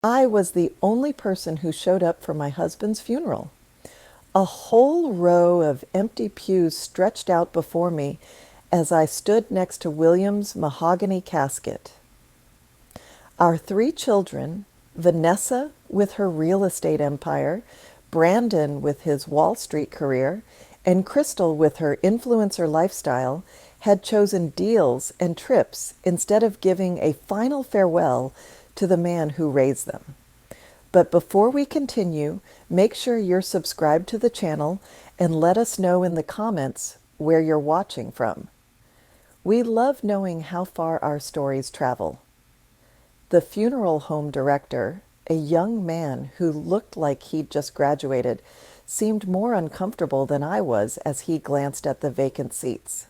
I was the only person who showed up for my husband's funeral. A whole row of empty pews stretched out before me as I stood next to William's mahogany casket. Our three children, Vanessa with her real estate empire, Brandon with his Wall Street career, and Crystal with her influencer lifestyle, had chosen deals and trips instead of giving a final farewell to the man who raised them. But before we continue, make sure you're subscribed to the channel and let us know in the comments where you're watching from. We love knowing how far our stories travel. The funeral home director, a young man who looked like he'd just graduated, seemed more uncomfortable than I was as he glanced at the vacant seats.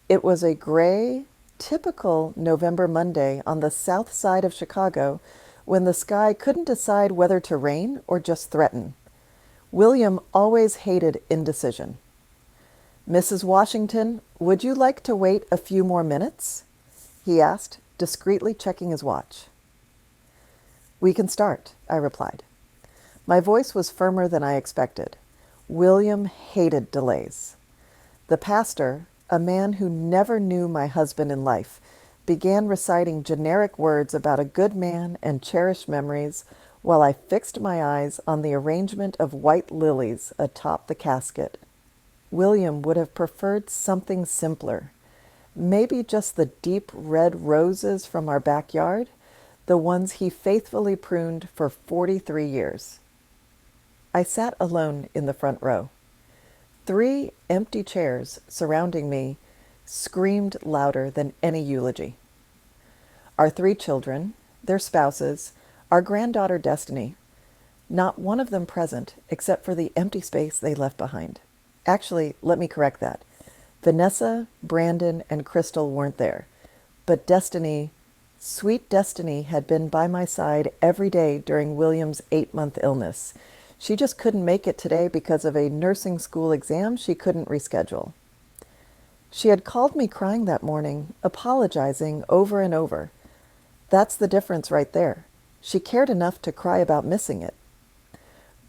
It was a gray, typical November Monday on the south side of Chicago when the sky couldn't decide whether to rain or just threaten. William always hated indecision. "Mrs. Washington, would you like to wait a few more minutes?" he asked, discreetly checking his watch. "We can start," I replied. My voice was firmer than I expected. William hated delays. The pastor, a man who never knew my husband in life, began reciting generic words about a good man and cherished memories while I fixed my eyes on the arrangement of white lilies atop the casket. William would have preferred something simpler. Maybe just the deep red roses from our backyard, the ones he faithfully pruned for 43 years. I sat alone in the front row. 3 empty chairs surrounding me screamed louder than any eulogy. Our 3 children, their spouses, our granddaughter Destiny, not one of them present except for the empty space they left behind. Actually, let me correct that. Vanessa, Brandon, and Crystal weren't there, but Destiny, sweet Destiny, had been by my side every day during William's 8-month illness. She just couldn't make it today because of a nursing school exam she couldn't reschedule. She had called me crying that morning, apologizing over and over. That's the difference right there. She cared enough to cry about missing it.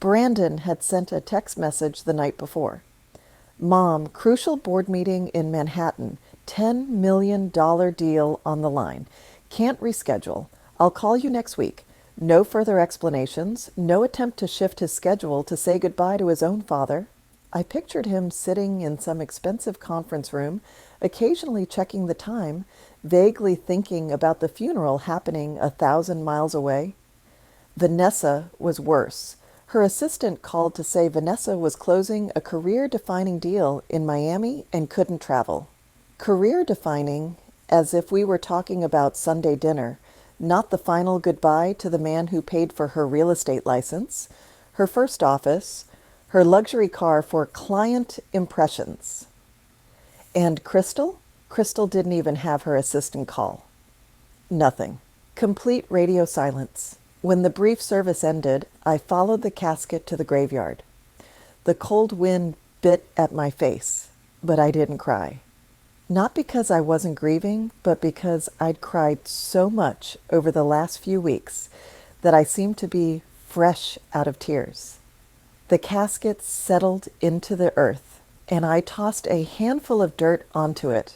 Brandon had sent a text message the night before. "Mom, crucial board meeting in Manhattan. $10 million deal on the line. Can't reschedule. I'll call you next week. No further explanations, no attempt to shift his schedule to say goodbye to his own father." I pictured him sitting in some expensive conference room, occasionally checking the time, vaguely thinking about the funeral happening 1,000 miles away. Vanessa was worse. Her assistant called to say Vanessa was closing a career-defining deal in Miami and couldn't travel. Career-defining, as if we were talking about Sunday dinner, not the final goodbye to the man who paid for her real estate license, her first office, her luxury car for client impressions. And Crystal? Crystal didn't even have her assistant call. Nothing. Complete radio silence. When the brief service ended, I followed the casket to the graveyard. The cold wind bit at my face, but I didn't cry. Not because I wasn't grieving, but because I'd cried so much over the last few weeks that I seemed to be fresh out of tears. The casket settled into the earth, and I tossed a handful of dirt onto it.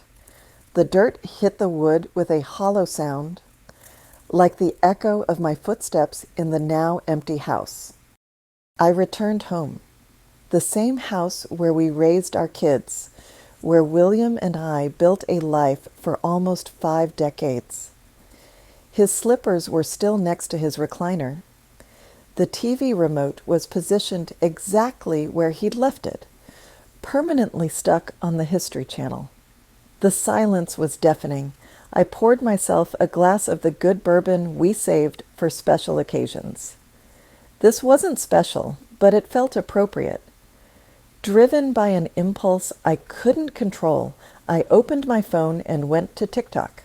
The dirt hit the wood with a hollow sound, like the echo of my footsteps in the now empty house. I returned home, the same house where we raised our kids, where William and I built a life for almost 5 decades. His slippers were still next to his recliner. The TV remote was positioned exactly where he'd left it, permanently stuck on the History Channel. The silence was deafening. I poured myself a glass of the good bourbon we saved for special occasions. This wasn't special, but it felt appropriate. Driven by an impulse I couldn't control, I opened my phone and went to TikTok.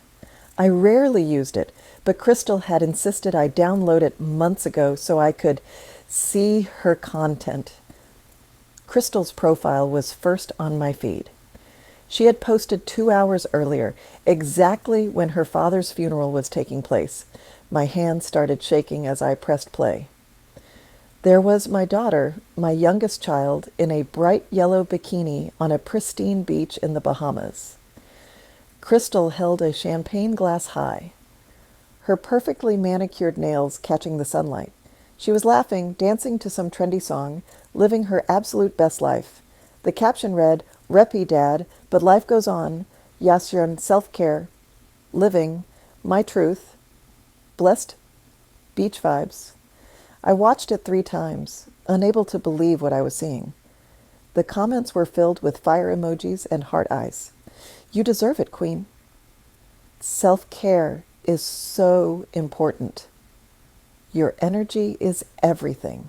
I rarely used it, but Crystal had insisted I download it months ago so I could see her content. Crystal's profile was first on my feed. She had posted 2 hours earlier, exactly when her father's funeral was taking place, My hand started shaking as I pressed play. There was my daughter, my youngest child, in a bright yellow bikini on a pristine beach in the Bahamas. Crystal held a champagne glass high, her perfectly manicured nails catching the sunlight. She was laughing, dancing to some trendy song, living her absolute best life. The caption read, "Reppy Dad, but life goes on. Yasyon self-care, living, my truth, blessed, beach vibes." I watched it 3 times, unable to believe what I was seeing. The comments were filled with fire emojis and heart eyes. "You deserve it, Queen." Self-care is so important. Your energy is everything.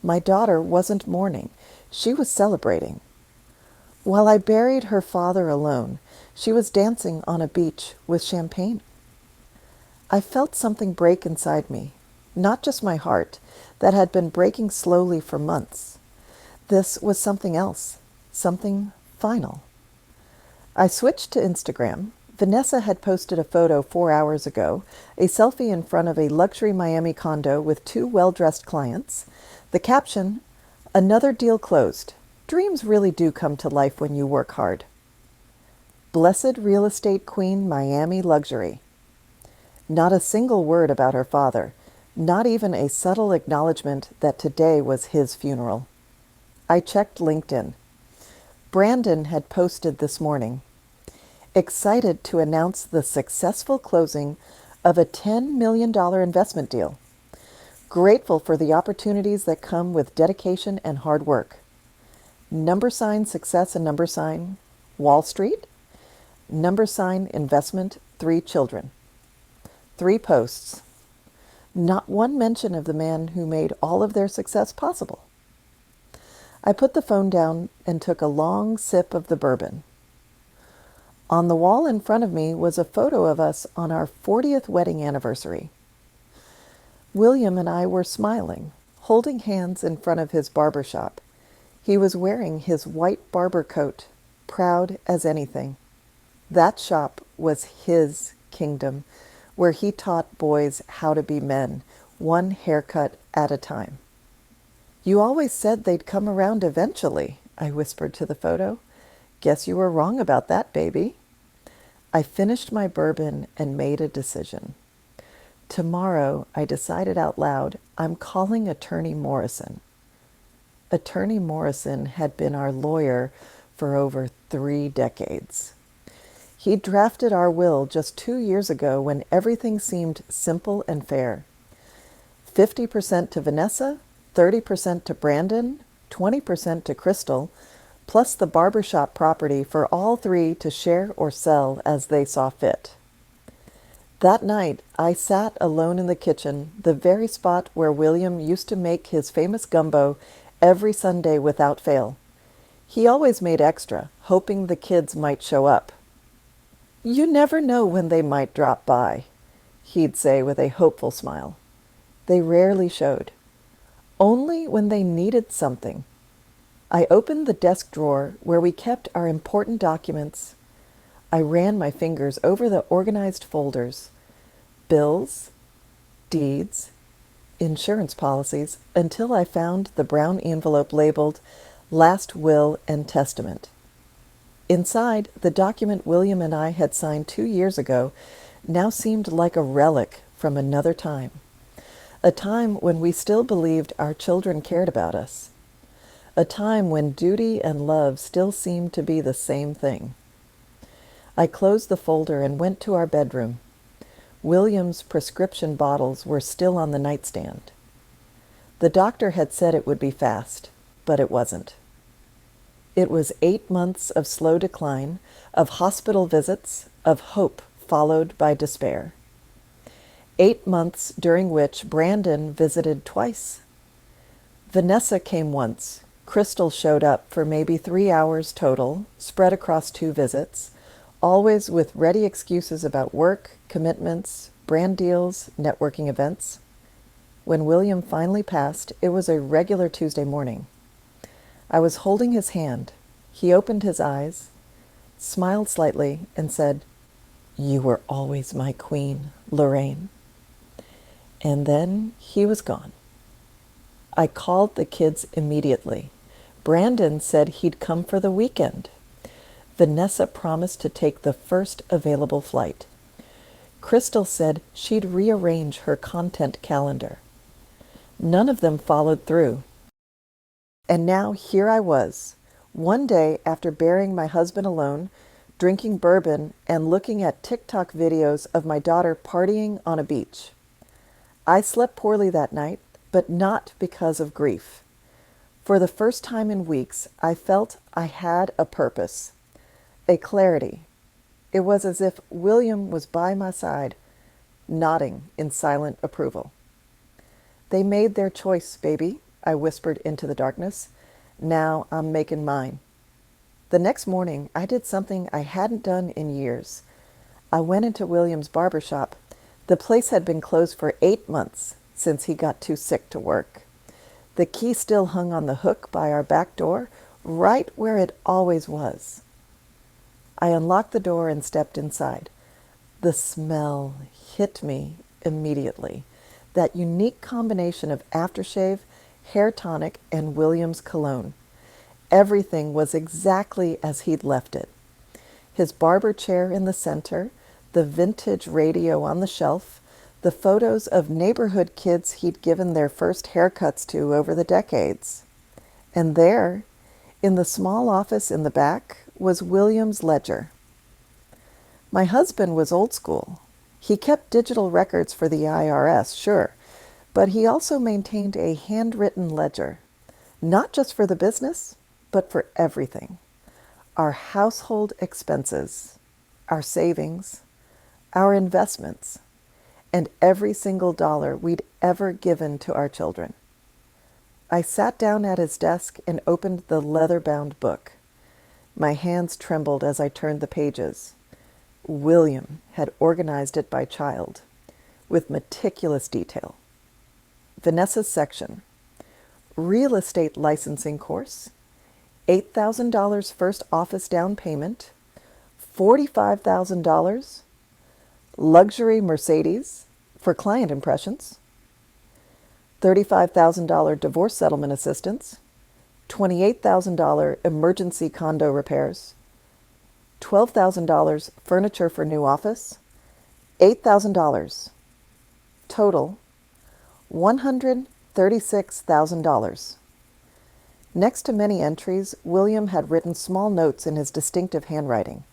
My daughter wasn't mourning. She was celebrating. While I buried her father alone, she was dancing on a beach with champagne. I felt something break inside me, not just my heart, that had been breaking slowly for months. This was something else, something final. I switched to Instagram. Vanessa had posted a photo 4 hours ago, a selfie in front of a luxury Miami condo with 2 well-dressed clients. The caption, "Another deal closed. Dreams really do come to life when you work hard." Blessed real estate queen Miami luxury. Not a single word about her father, not even a subtle acknowledgement that today was his funeral. I checked LinkedIn. Brandon had posted this morning, excited to announce the successful closing of a $10 million investment deal. Grateful for the opportunities that come with dedication and hard work. Number sign success and number sign Wall Street. Number sign investment 3 children. 3 posts. Not one mention of the man who made all of their success possible. I put the phone down and took a long sip of the bourbon. On the wall in front of me was a photo of us on our 40th wedding anniversary. William and I were smiling, holding hands in front of his barber shop. He was wearing his white barber coat, proud as anything. That shop was his kingdom, where he taught boys how to be men, one haircut at a time. "You always said they'd come around eventually," I whispered to the photo. "Guess you were wrong about that, baby." I finished my bourbon and made a decision. Tomorrow, I decided out loud, I'm calling Attorney Morrison. Attorney Morrison had been our lawyer for over 3 decades. He drafted our will just 2 years ago when everything seemed simple and fair. 50% to Vanessa, 30% to Brandon, 20% to Crystal, plus the barbershop property for all 3 to share or sell as they saw fit. That night, I sat alone in the kitchen, the very spot where William used to make his famous gumbo every Sunday without fail. He always made extra, hoping the kids might show up. "You never know when they might drop by," he'd say with a hopeful smile. They rarely showed. Only when they needed something. I opened the desk drawer where we kept our important documents. I ran my fingers over the organized folders, bills, deeds, insurance policies, until I found the brown envelope labeled Last Will and Testament. Inside, the document William and I had signed 2 years ago now seemed like a relic from another time. A time when we still believed our children cared about us. A time when duty and love still seemed to be the same thing. I closed the folder and went to our bedroom. William's prescription bottles were still on the nightstand. The doctor had said it would be fast, but it wasn't. It was 8 months of slow decline, of hospital visits, of hope followed by despair. 8 months during which Brandon visited twice. Vanessa came once. Crystal showed up for maybe 3 hours total, spread across 2 visits, always with ready excuses about work, commitments, brand deals, networking events. When William finally passed, it was a regular Tuesday morning. I was holding his hand. He opened his eyes, smiled slightly, and said, "You were always my queen, Lorraine." And then he was gone. I called the kids immediately. Brandon said he'd come for the weekend. Vanessa promised to take the first available flight. Crystal said she'd rearrange her content calendar. None of them followed through. And now here I was, one day after burying my husband alone, drinking bourbon and looking at TikTok videos of my daughter partying on a beach. I slept poorly that night, but not because of grief. For the first time in weeks, I felt I had a purpose, a clarity. It was as if William was by my side, nodding in silent approval. "They made their choice, baby," I whispered into the darkness. "Now I'm making mine." The next morning, I did something I hadn't done in years. I went into William's barber shop. The place had been closed for 8 months since he got too sick to work. The key still hung on the hook by our back door, right where it always was. I unlocked the door and stepped inside. The smell hit me immediately. That unique combination of aftershave, hair tonic, and William's cologne. Everything was exactly as he'd left it. His barber chair in the center, the vintage radio on the shelf, the photos of neighborhood kids he'd given their first haircuts to over the decades. And there, in the small office in the back, was William's ledger. My husband was old school. He kept digital records for the IRS, sure, but he also maintained a handwritten ledger, not just for the business, but for everything. Our household expenses, our savings, our investments, and every single dollar we'd ever given to our children. I sat down at his desk and opened the leather-bound book. My hands trembled as I turned the pages. William had organized it by child, with meticulous detail. Vanessa's section: real estate licensing course, $8,000 first office down payment, $45,000, luxury Mercedes for client impressions, $35,000 divorce settlement assistance, $28,000 emergency condo repairs, $12,000 furniture for new office, $8,000. Total, $136,000. Next to many entries, William had written small notes in his distinctive handwriting.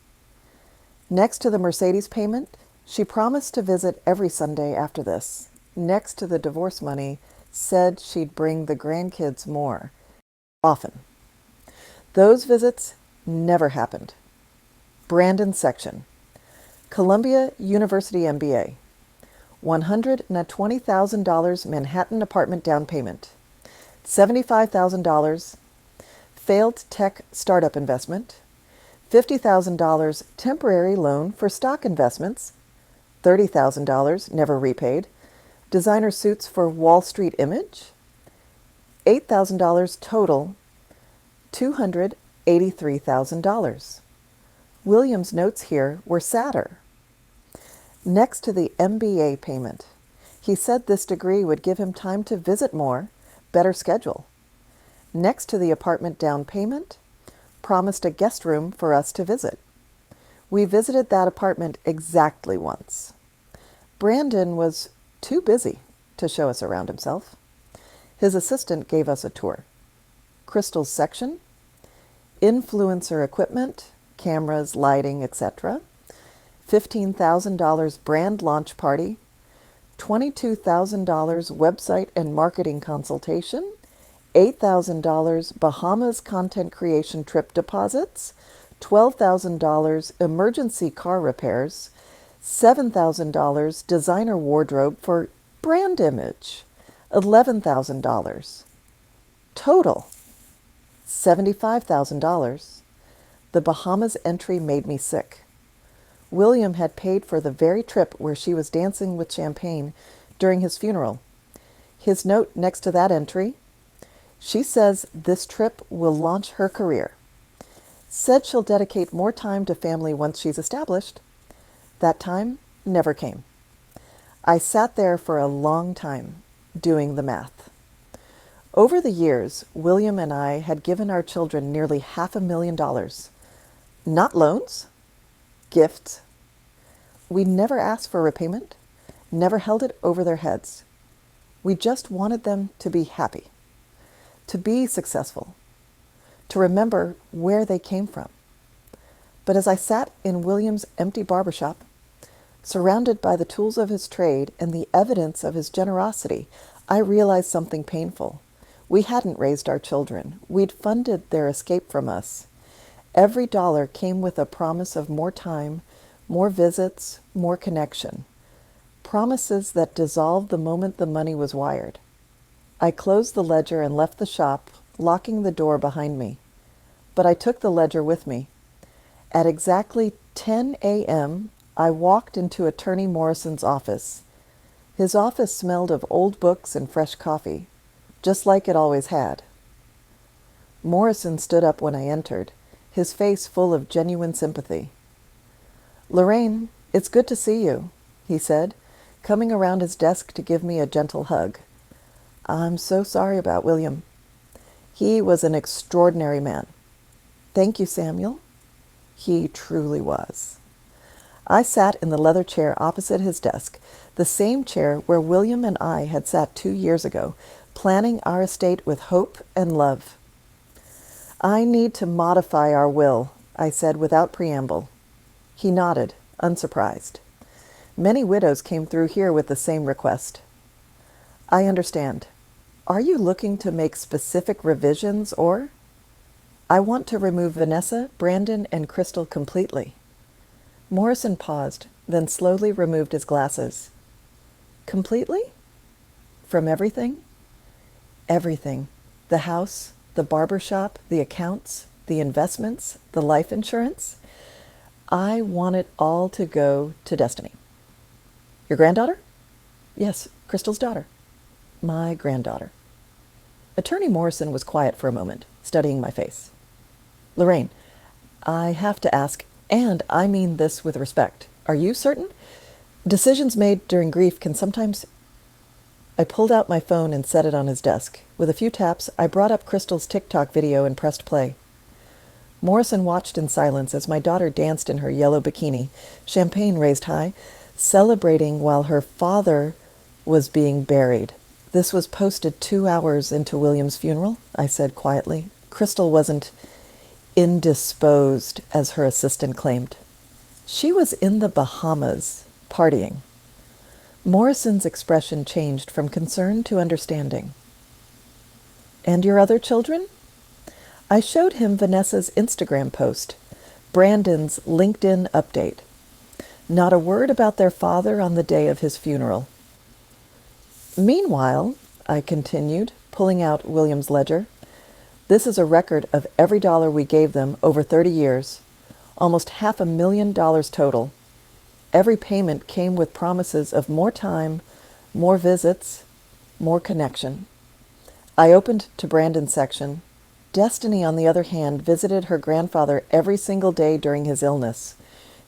Next to the Mercedes payment, she promised to visit every Sunday after this. Next to the divorce money, said she'd bring the grandkids more often. Those visits never happened. Brandon's section: Columbia University MBA, $120,000 Manhattan apartment down payment, $75,000 failed tech startup investment, $50,000 temporary loan for stock investments, $30,000 never repaid, designer suits for Wall Street Image, $8,000 total, $283,000. William's notes here were sadder. Next to the MBA payment, he said this degree would give him time to visit more, better schedule. Next to the apartment down payment, promised a guest room for us to visit. We visited that apartment exactly once. Brandon was too busy to show us around himself. His assistant gave us a tour. Crystal's section: influencer equipment, cameras, lighting, etc. $15,000 brand launch party, $22,000 website and marketing consultation, $8,000 Bahamas content creation trip deposits, $12,000 emergency car repairs, $7,000 designer wardrobe for brand image, $11,000. Total, $75,000. The Bahamas entry made me sick. William had paid for the very trip where she was dancing with champagne during his funeral. His note next to that entry: she says this trip will launch her career. Said she'll dedicate more time to family once she's established. That time never came. I sat there for a long time, doing the math. Over the years, William and I had given our children nearly $500,000. Not loans, gifts. We never asked for repayment, never held it over their heads. We just wanted them to be happy, to be successful, to remember where they came from. But as I sat in William's empty barbershop, surrounded by the tools of his trade and the evidence of his generosity, I realized something painful. We hadn't raised our children. We'd funded their escape from us. Every dollar came with a promise of more time, more visits, more connection. Promises that dissolved the moment the money was wired. I closed the ledger and left the shop, locking the door behind me. But I took the ledger with me. At exactly 10 a.m., I walked into Attorney Morrison's office. His office smelled of old books and fresh coffee, just like it always had. Morrison stood up when I entered, his face full of genuine sympathy. "Lorraine, it's good to see you," he said, coming around his desk to give me a gentle hug. "I'm so sorry about William. He was an extraordinary man." "Thank you, Samuel." He truly was. I sat in the leather chair opposite his desk, the same chair where William and I had sat 2 years ago, planning our estate with hope and love. "I need to modify our will," I said without preamble. He nodded, unsurprised. Many widows came through here with the same request. "I understand. Are you looking to make specific revisions or—" "I want to remove Vanessa, Brandon, and Crystal completely." Morrison paused, then slowly removed his glasses. "Completely? From everything?" "Everything. The house, the barber shop, the accounts, the investments, the life insurance. I want it all to go to Destiny." "Your granddaughter?" "Yes, Crystal's daughter." "My granddaughter." Attorney Morrison was quiet for a moment, studying my face. "Lorraine, I have to ask, and I mean this with respect. Are you certain? Decisions made during grief can sometimes—" I pulled out my phone and set it on his desk. With a few taps, I brought up Crystal's TikTok video and pressed play. Morrison watched in silence as my daughter danced in her yellow bikini, champagne raised high, celebrating while her father was being buried. "This was posted 2 hours into William's funeral," I said quietly. "Crystal wasn't indisposed, as her assistant claimed. She was in the Bahamas, partying." Morrison's expression changed from concern to understanding. "And your other children?" I showed him Vanessa's Instagram post, Brandon's LinkedIn update. Not a word about their father on the day of his funeral. "Meanwhile," I continued, pulling out William's ledger, "this is a record of every dollar we gave them over 30 years, almost $500,000 total. Every payment came with promises of more time, more visits, more connection." I opened to Brandon's section. Destiny, on the other hand, visited her grandfather every single day during his illness.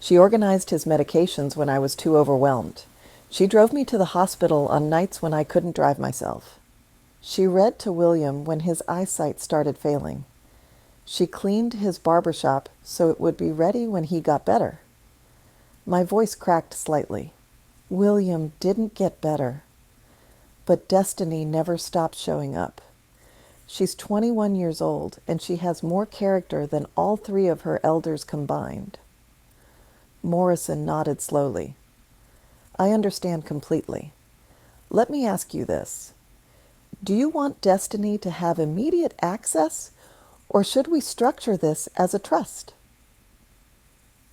She organized his medications when I was too overwhelmed. She drove me to the hospital on nights when I couldn't drive myself. She read to William when his eyesight started failing. She cleaned his barbershop so it would be ready when he got better. My voice cracked slightly. William didn't get better. But Destiny never stopped showing up. She's 21 years old, and she has more character than all 3 of her elders combined. Morrison nodded slowly. "I understand completely. Let me ask you this. Do you want Destiny to have immediate access, or should we structure this as a trust?"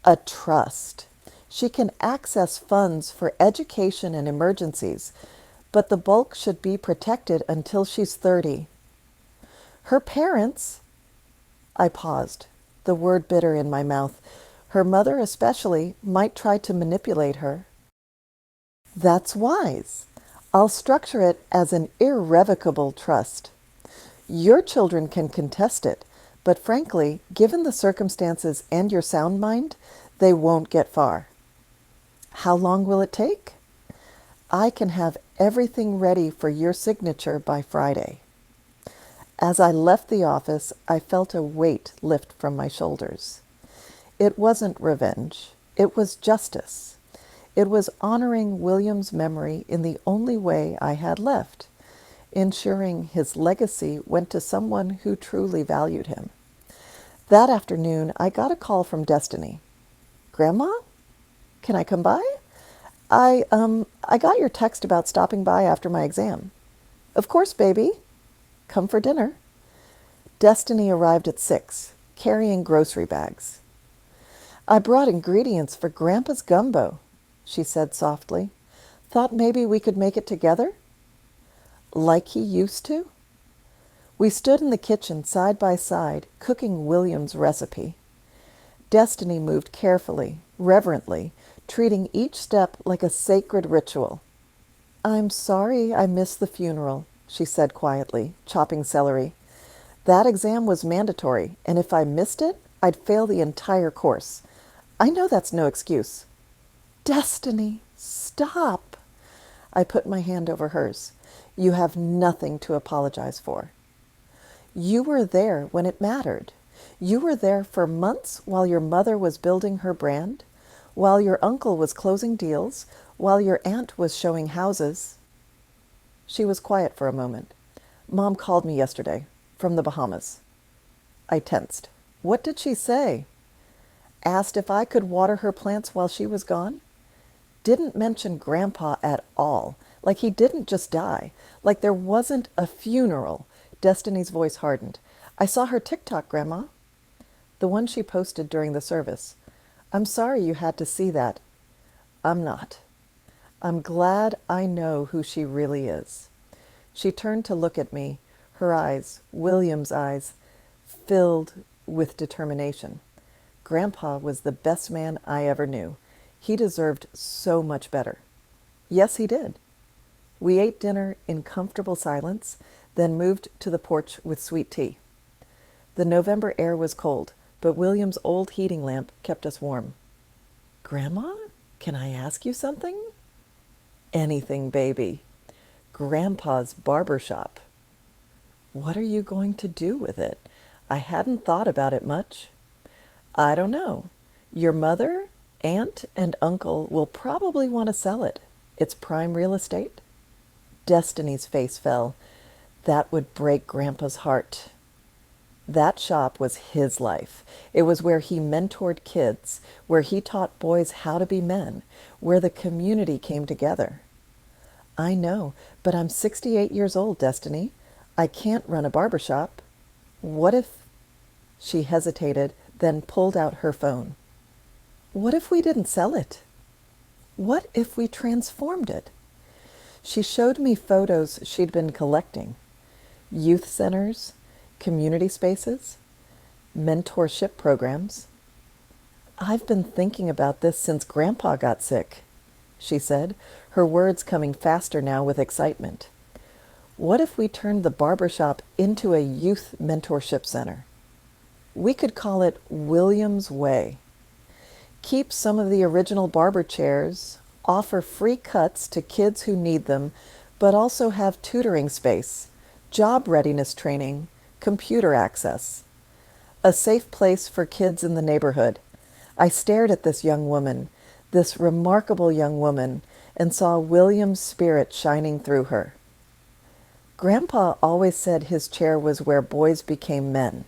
"A trust. She can access funds for education and emergencies, but the bulk should be protected until she's 30. Her parents—" I paused, the word bitter in my mouth. "Her mother especially might try to manipulate her." "That's wise. I'll structure it as an irrevocable trust. Your children can contest it, but frankly, given the circumstances and your sound mind, they won't get far." "How long will it take?" I can have everything ready for your signature by Friday. As I left the office, I felt a weight lift from my shoulders. It wasn't revenge. It was justice. It was honoring William's memory in the only way I had left, ensuring his legacy went to someone who truly valued him. That afternoon, I got a call from Destiny. Grandma, can I come by? I got your text about stopping by after my exam. Of course, baby. Come for dinner. Destiny arrived at 6, carrying grocery bags. I brought ingredients for Grandpa's gumbo, she said softly. Thought maybe we could make it together? Like he used to? We stood in the kitchen side by side, cooking William's recipe. Destiny moved carefully, reverently, treating each step like a sacred ritual. I'm sorry I missed the funeral, she said quietly, chopping celery. That exam was mandatory, and if I missed it, I'd fail the entire course. I know that's no excuse. Destiny, stop. I put my hand over hers. You have nothing to apologize for. You were there when it mattered. You were there for months while your mother was building her brand, while your uncle was closing deals, while your aunt was showing houses. She was quiet for a moment. Mom called me yesterday, from the Bahamas. I tensed. What did she say? Asked if I could water her plants while she was gone? Didn't mention Grandpa at all, like he didn't just die, like there wasn't a funeral. Destiny's voice hardened. I saw her TikTok, Grandma. The one she posted during the service. I'm sorry you had to see that. I'm not. I'm glad I know who she really is. She turned to look at me, her eyes, William's eyes, filled with determination. Grandpa was the best man I ever knew. He deserved so much better. Yes, he did. We ate dinner in comfortable silence, then moved to the porch with sweet tea. The November air was cold, but William's old heating lamp kept us warm. Grandma, can I ask you something? Anything, baby. Grandpa's barber shop. What are you going to do with it? I hadn't thought about it much. I don't know. Your mother, aunt, and uncle will probably want to sell it. It's prime real estate. Destiny's face fell. That would break Grandpa's heart. That shop was his life. It was where he mentored kids, where he taught boys how to be men, where the community came together. I know, but I'm 68 years old, Destiny. I can't run a barber shop. What if... She hesitated, then pulled out her phone. What if we didn't sell it? What if we transformed it? She showed me photos she'd been collecting. Youth centers, community spaces, mentorship programs. I've been thinking about this since Grandpa got sick, she said, her words coming faster now with excitement. What if we turned the barbershop into a youth mentorship center? We could call it William's Way. Keep some of the original barber chairs, offer free cuts to kids who need them, but also have tutoring space, job readiness training, computer access. A safe place for kids in the neighborhood. I stared at this young woman, this remarkable young woman, and saw William's spirit shining through her. Grandpa always said his chair was where boys became men.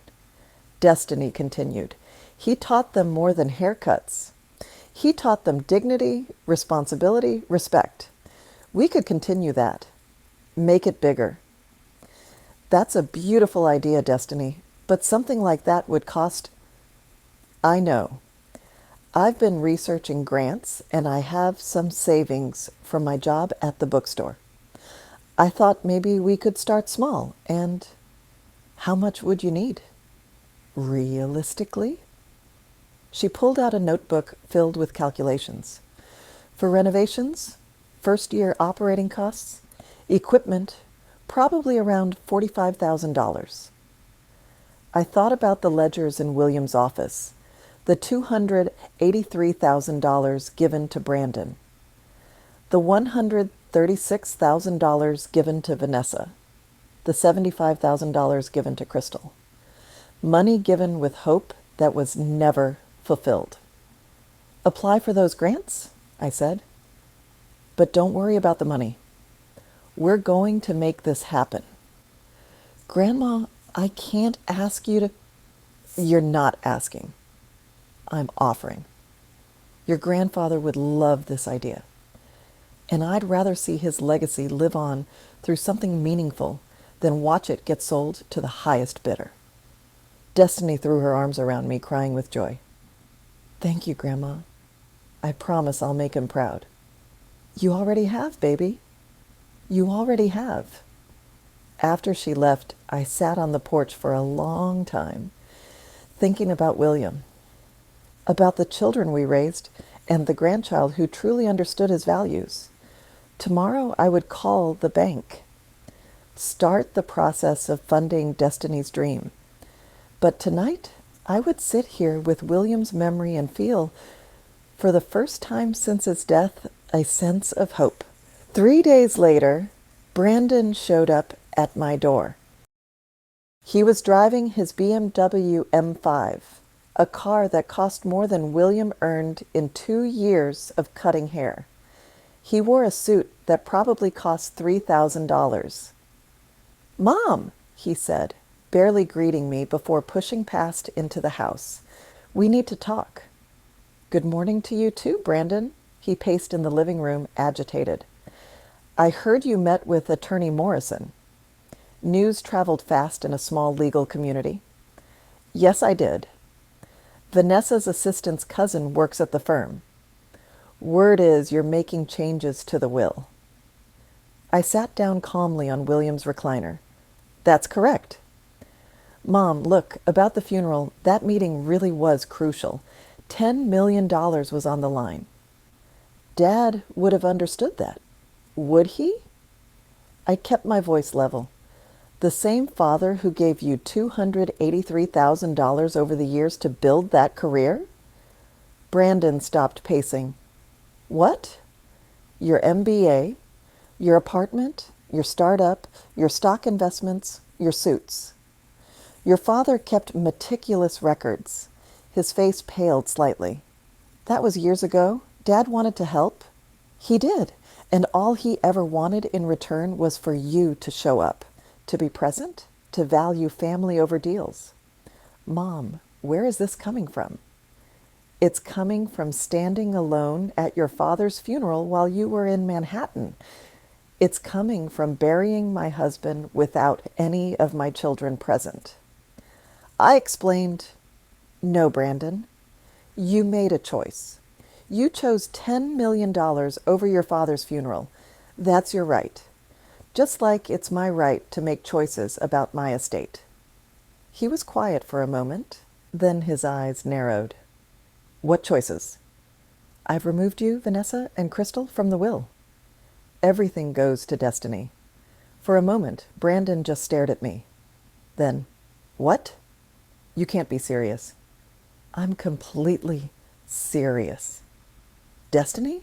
Destiny continued. He taught them more than haircuts. He taught them dignity, responsibility, respect. We could continue that. Make it bigger. That's a beautiful idea, Destiny, but something like that would cost... I know. I've been researching grants, and I have some savings from my job at the bookstore. I thought maybe we could start small, and how much would you need? Realistically? She pulled out a notebook filled with calculations. For renovations, first-year operating costs, equipment, probably around $45,000. I thought about the ledgers in William's office, the $283,000 given to Brandon, the $36,000 given to Vanessa, the $75,000 given to Crystal. Money given with hope that was never fulfilled. Apply for those grants, I said. But don't worry about the money. We're going to make this happen. Grandma, I can't ask you to... You're not asking. I'm offering. Your grandfather would love this idea. And I'd rather see his legacy live on through something meaningful than watch it get sold to the highest bidder. Destiny threw her arms around me, crying with joy. Thank you, Grandma. I promise I'll make him proud. You already have, baby. You already have. After she left, I sat on the porch for a long time, thinking about William, about the children we raised, and the grandchild who truly understood his values. Tomorrow I would call the bank, start the process of funding Destiny's dream. But tonight, I would sit here with William's memory and feel, for the first time since his death, a sense of hope. 3 days later, Brandon showed up at my door. He was driving his BMW M5, a car that cost more than William earned in 2 years of cutting hair. He wore a suit that probably cost $3,000. Mom, he said, barely greeting me before pushing past into the house. We need to talk. Good morning to you too, Brandon. He paced in the living room, agitated. I heard you met with Attorney Morrison. News traveled fast in a small legal community. Yes, I did. Vanessa's assistant's cousin works at the firm. Word is you're making changes to the will. I sat down calmly on William's recliner. That's correct. Mom, look, about the funeral, that meeting really was crucial. $10 million was on the line. Dad would have understood that. Would he? I kept my voice level. The same father who gave you $283,000 over the years to build that career? Brandon stopped pacing. What? Your MBA, your apartment, your startup, your stock investments, your suits. Your father kept meticulous records. His face paled slightly. That was years ago. Dad wanted to help. He did, and all he ever wanted in return was for you to show up, to be present, to value family over deals. Mom, where is this coming from? It's coming from standing alone at your father's funeral while you were in Manhattan. It's coming from burying my husband without any of my children present. I explained, no, Brandon, you made a choice. You chose $10 million over your father's funeral. That's your right. Just like it's my right to make choices about my estate. He was quiet for a moment, then his eyes narrowed. What choices? I've removed you, Vanessa, and Crystal from the will. Everything goes to Destiny. For a moment, Brandon just stared at me. Then, what? You can't be serious. I'm completely serious. Destiny?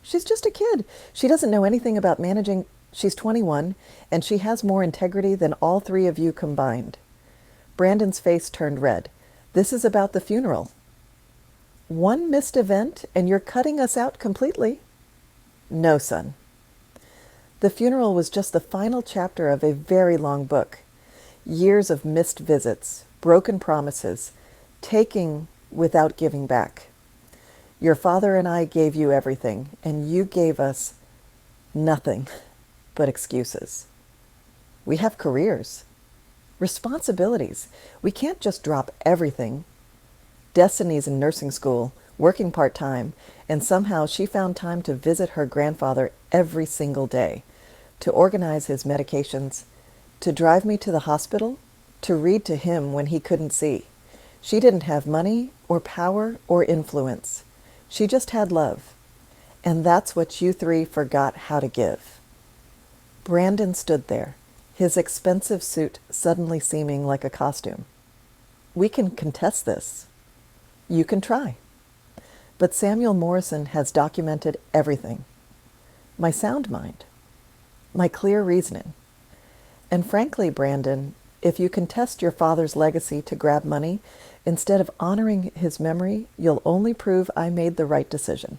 She's just a kid. She doesn't know anything about managing. She's 21, and she has more integrity than all three of you combined. Brandon's face turned red. This is about the funeral. One missed event, and you're cutting us out completely. No, son. The funeral was just the final chapter of a very long book. Years of missed visits, broken promises, taking without giving back. Your father and I gave you everything, and you gave us nothing but excuses. We have careers, responsibilities. We can't just drop everything. Destiny's in nursing school, working part-time, and somehow she found time to visit her grandfather every single day, to organize his medications, to drive me to the hospital, to read to him when he couldn't see. She didn't have money or power or influence. She just had love. And that's what you three forgot how to give. Brandon stood there, his expensive suit suddenly seeming like a costume. We can contest this. You can try. But Samuel Morrison has documented everything. my sound mind, my clear reasoning. And frankly, Brandon, if you can test your father's legacy to grab money, instead of honoring his memory, you'll only prove I made the right decision.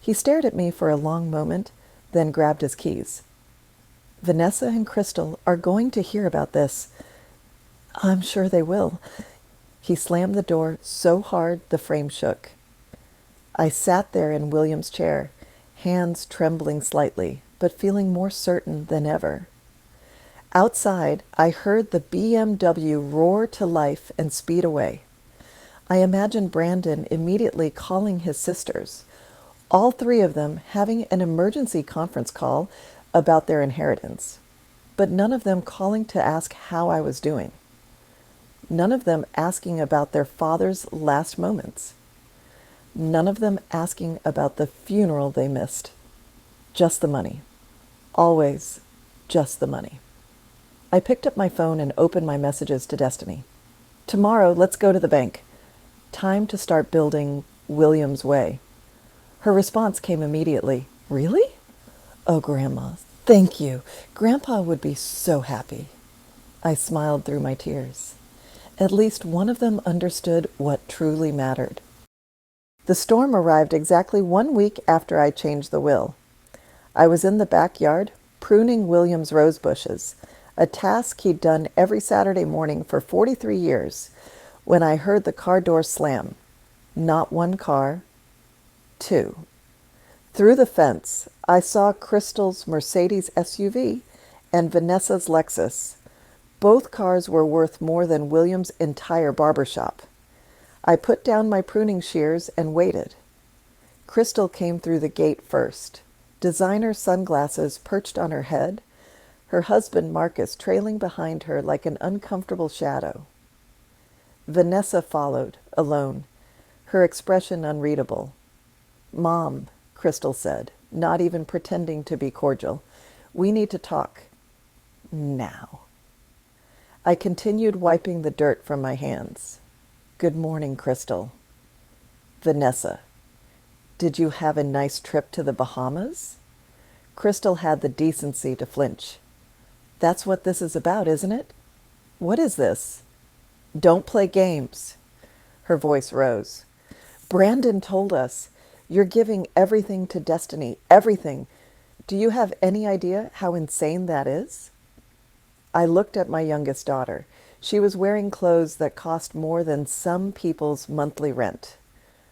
He stared at me for a long moment, then grabbed his keys. Vanessa and Crystal are going to hear about this. I'm sure they will. He slammed the door so hard the frame shook. I sat there in William's chair, hands trembling slightly, but feeling more certain than ever. Outside, I heard the BMW roar to life and speed away. I imagined Brandon immediately calling his sisters, all three of them having an emergency conference call about their inheritance, but none of them calling to ask how I was doing. None of them asking about their father's last moments. None of them asking about the funeral they missed. Just the money. Always just the money. I picked up my phone and opened my messages to Destiny. Tomorrow, let's go to the bank. Time to start building William's way. Her response came immediately. Really? Oh, Grandma, thank you. Grandpa would be so happy. I smiled through my tears. At least one of them understood what truly mattered. The storm arrived exactly 1 week after I changed the will. I was in the backyard, pruning William's rose bushes, a task he'd done every Saturday morning for 43 years, when I heard the car door slam. Not one car, two. Through the fence, I saw Crystal's Mercedes SUV and Vanessa's Lexus. Both cars were worth more than William's entire barbershop. I put down my pruning shears and waited. Crystal came through the gate first, designer sunglasses perched on her head, her husband Marcus trailing behind her like an uncomfortable shadow. Vanessa followed, alone, her expression unreadable. Mom, Crystal said, not even pretending to be cordial, we need to talk. Now. I continued wiping the dirt from my hands. Good morning, Crystal. Vanessa, did you have a nice trip to the Bahamas? Crystal had the decency to flinch. That's what this is about, isn't it? What is this? Don't play games. Her voice rose. Brandon told us you're giving everything to Destiny, everything. Do you have any idea how insane that is? I looked at my youngest daughter. She was wearing clothes that cost more than some people's monthly rent.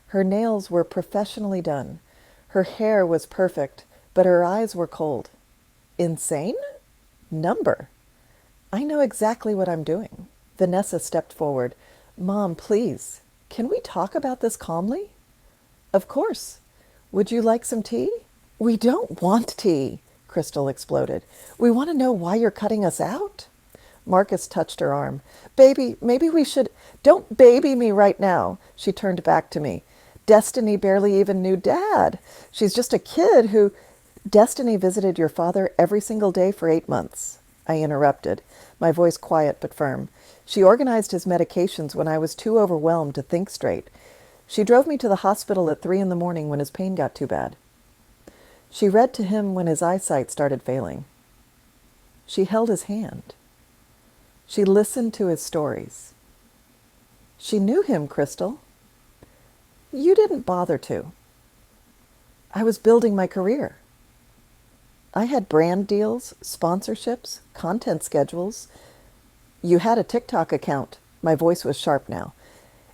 Her nails were professionally done. Her hair was perfect, but her eyes were cold. Insane? Number. I know exactly what I'm doing. Vanessa stepped forward. Mom, please, can we talk about this calmly? Of course. Would you like some tea? We don't want tea, Crystal exploded. We want to know why you're cutting us out. Marcus touched her arm. Baby, maybe we should... Don't baby me right now. She turned back to me. Destiny barely even knew Dad. She's just a kid who... Destiny visited your father every single day for 8 months. I interrupted, my voice quiet but firm. She organized his medications when I was too overwhelmed to think straight. She drove me to the hospital at 3 a.m. when his pain got too bad. She read to him when his eyesight started failing. She held his hand. She listened to his stories. She knew him, Crystal. You didn't bother to. I was building my career. I had brand deals, sponsorships, content schedules. You had a TikTok account. My voice was sharp now.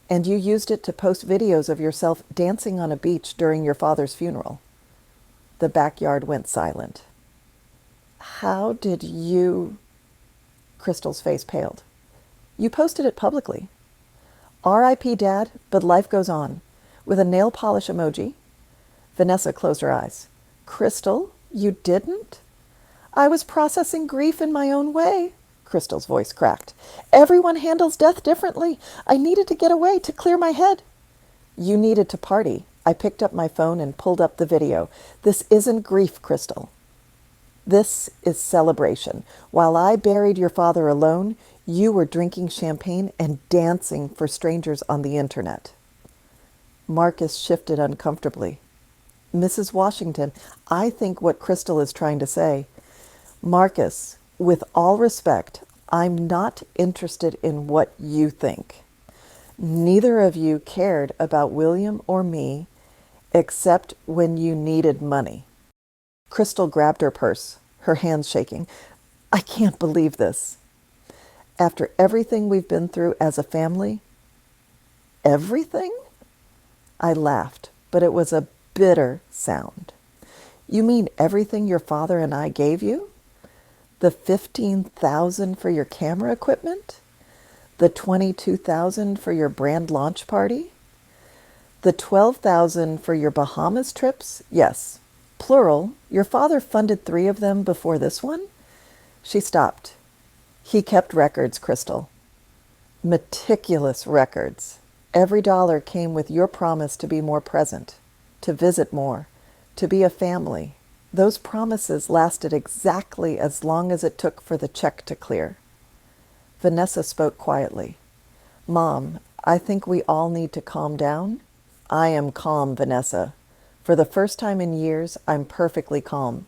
And you used it to post videos of yourself dancing on a beach during your father's funeral. The backyard went silent. How did you... Crystal's face paled. You posted it publicly. R.I.P. Dad, but life goes on. With a nail polish emoji. Vanessa closed her eyes. Crystal, you didn't? I was processing grief in my own way. Crystal's voice cracked. Everyone handles death differently. I needed to get away to clear my head. You needed to party. I picked up my phone and pulled up the video. This isn't grief, Crystal. This is celebration. While I buried your father alone, you were drinking champagne and dancing for strangers on the internet. Marcus shifted uncomfortably. Mrs. Washington, I think what Crystal is trying to say, Marcus, with all respect, I'm not interested in what you think. Neither of you cared about William or me except when you needed money. Crystal grabbed her purse, her hands shaking. I can't believe this. After everything we've been through as a family, everything? I laughed, but it was a bitter sound. You mean everything your father and I gave you? The $15,000 for your camera equipment? The $22,000 for your brand launch party? The $12,000 for your Bahamas trips? Yes, plural. Your father funded 3 of them before this one? She stopped. He kept records, Crystal. Meticulous records. Every dollar came with your promise to be more present, to visit more, to be a family. Those promises lasted exactly as long as it took for the check to clear. Vanessa spoke quietly. Mom, I think we all need to calm down. I am calm, Vanessa. For the first time in years, I'm perfectly calm.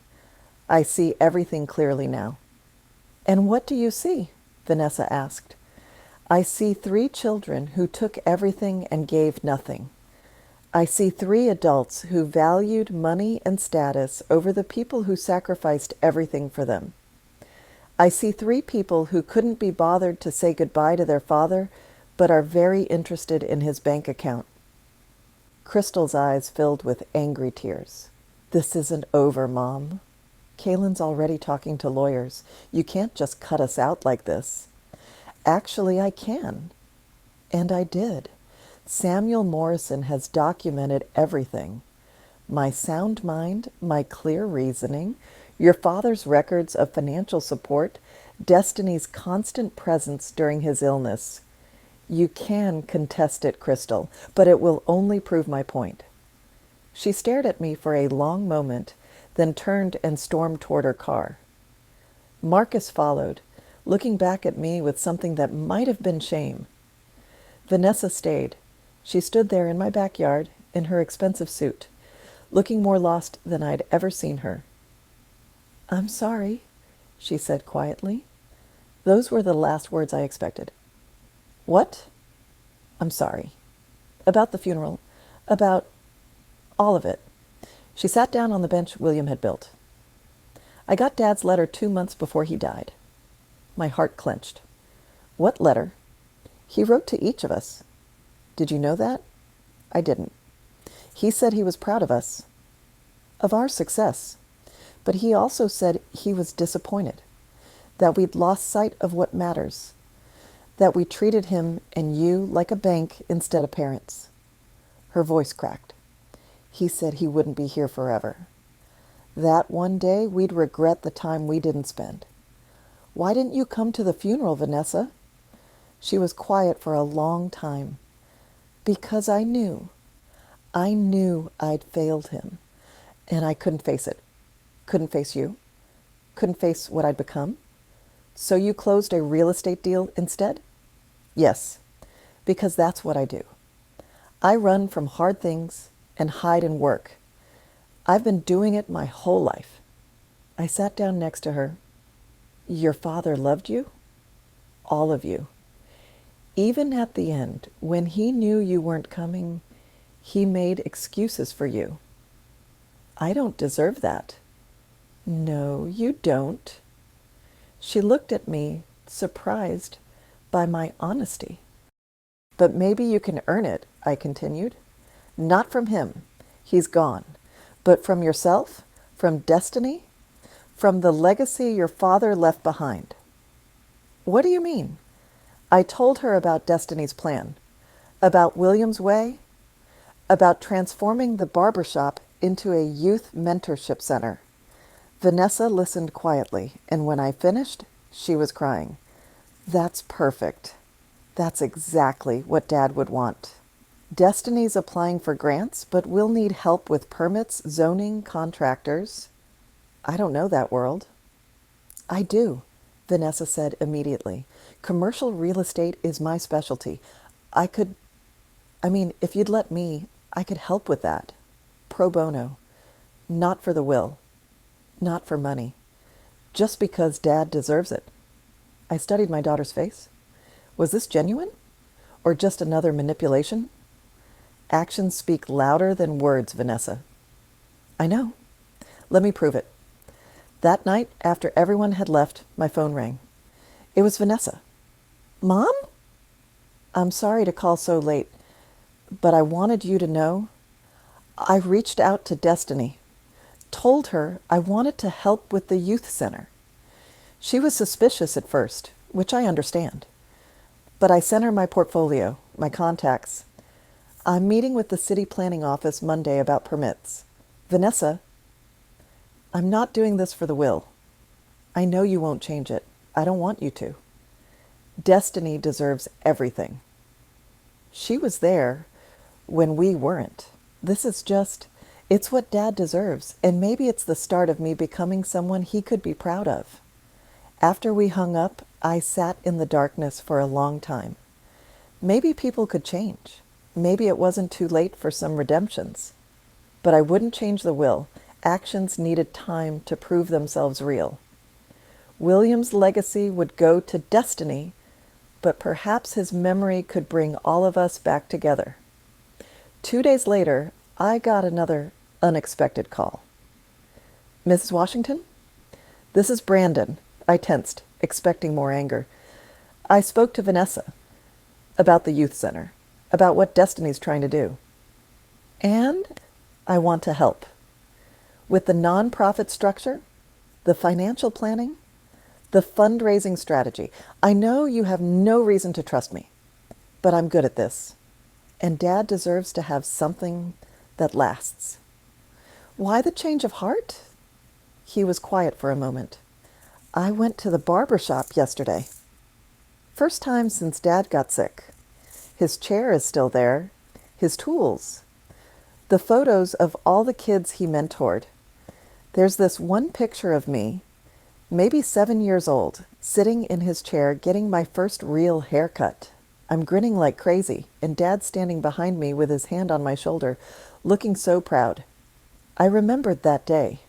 I see everything clearly now. And what do you see? Vanessa asked. I see 3 children who took everything and gave nothing. I see 3 adults who valued money and status over the people who sacrificed everything for them. I see 3 people who couldn't be bothered to say goodbye to their father, but are very interested in his bank account. Crystal's eyes filled with angry tears. This isn't over, Mom. Kaylin's already talking to lawyers. You can't just cut us out like this. Actually, I can. And I did. Samuel Morrison has documented everything. My sound mind, my clear reasoning, your father's records of financial support, Destiny's constant presence during his illness. You can contest it, Crystal, but it will only prove my point. She stared at me for a long moment, then turned and stormed toward her car. Marcus followed, looking back at me with something that might have been shame. Vanessa stayed. She stood there in my backyard in her expensive suit, looking more lost than I'd ever seen her. I'm sorry, she said quietly. Those were the last words I expected. What? I'm sorry. About the funeral. About all of it. She sat down on the bench William had built. I got Dad's letter 2 months before he died. My heart clenched. What letter? He wrote to each of us. Did you know that? I didn't. He said he was proud of us, of our success. But he also said he was disappointed, that we'd lost sight of what matters, that we treated him and you like a bank instead of parents. Her voice cracked. He said he wouldn't be here forever. That one day we'd regret the time we didn't spend. Why didn't you come to the funeral, Vanessa? She was quiet for a long time. Because I knew. I knew I'd failed him. And I couldn't face it. Couldn't face you. Couldn't face what I'd become. So you closed a real estate deal instead? Yes, because that's what I do. I run from hard things and hide in work. I've been doing it my whole life. I sat down next to her. Your father loved you? All of you. Even at the end, when he knew you weren't coming, he made excuses for you. I don't deserve that. No, you don't. She looked at me, surprised by my honesty. But maybe you can earn it, I continued. Not from him. He's gone. But from yourself, from Destiny, from the legacy your father left behind. What do you mean? I told her about Destiny's plan, about William's way, about transforming the barbershop into a youth mentorship center. Vanessa listened quietly, and when I finished, she was crying. That's perfect. That's exactly what Dad would want. Destiny's applying for grants, but we'll need help with permits, zoning, contractors. I don't know that world. I do, Vanessa said immediately. Commercial real estate is my specialty. If you'd let me, I could help with that. Pro bono. Not for the will. Not for money. Just because Dad deserves it. I studied my daughter's face. Was this genuine? Or just another manipulation? Actions speak louder than words, Vanessa. I know. Let me prove it. That night, after everyone had left, my phone rang. It was Vanessa. Mom? I'm sorry to call so late, but I wanted you to know I reached out to Destiny, told her I wanted to help with the youth center. She was suspicious at first, which I understand. But I sent her my portfolio, my contacts. I'm meeting with the city planning office Monday about permits. Vanessa, I'm not doing this for the will. I know you won't change it. I don't want you to. Destiny deserves everything. She was there when we weren't. This is just, it's what Dad deserves, and maybe it's the start of me becoming someone he could be proud of. After we hung up, I sat in the darkness for a long time. Maybe people could change. Maybe it wasn't too late for some redemptions. But I wouldn't change the will. Actions needed time to prove themselves real. William's legacy would go to Destiny, but perhaps his memory could bring all of us back together. 2 days later, I got another unexpected call. Mrs. Washington? This is Brandon. I tensed, expecting more anger. I spoke to Vanessa about the youth center, about what Destiny's trying to do. And I want to help. With the nonprofit structure, the financial planning, the fundraising strategy. I know you have no reason to trust me, but I'm good at this. And Dad deserves to have something that lasts. Why the change of heart? He was quiet for a moment. I went to the barber shop yesterday. First time since Dad got sick. His chair is still there. His tools. The photos of all the kids he mentored. There's this one picture of me, maybe 7 years old, sitting in his chair getting my first real haircut. I'm grinning like crazy, and Dad's standing behind me with his hand on my shoulder, looking so proud. I remembered that day.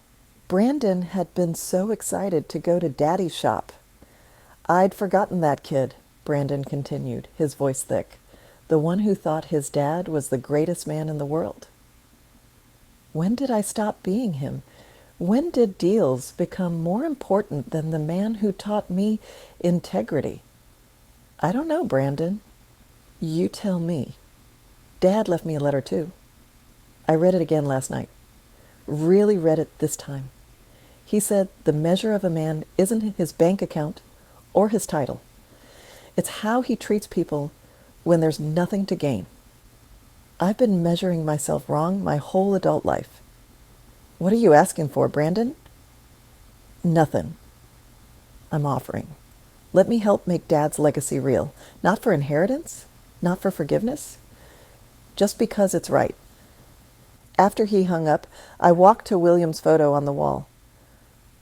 Brandon had been so excited to go to Daddy's shop. I'd forgotten that kid, Brandon continued, his voice thick, the one who thought his dad was the greatest man in the world. When did I stop being him? When did deals become more important than the man who taught me integrity? I don't know, Brandon. You tell me. Dad left me a letter too. I read it again last night. Really read it this time. He said the measure of a man isn't his bank account or his title. It's how he treats people when there's nothing to gain. I've been measuring myself wrong my whole adult life. What are you asking for, Brandon? Nothing. I'm offering. Let me help make Dad's legacy real. Not for inheritance, not for forgiveness, just because it's right. After he hung up, I walked to William's photo on the wall.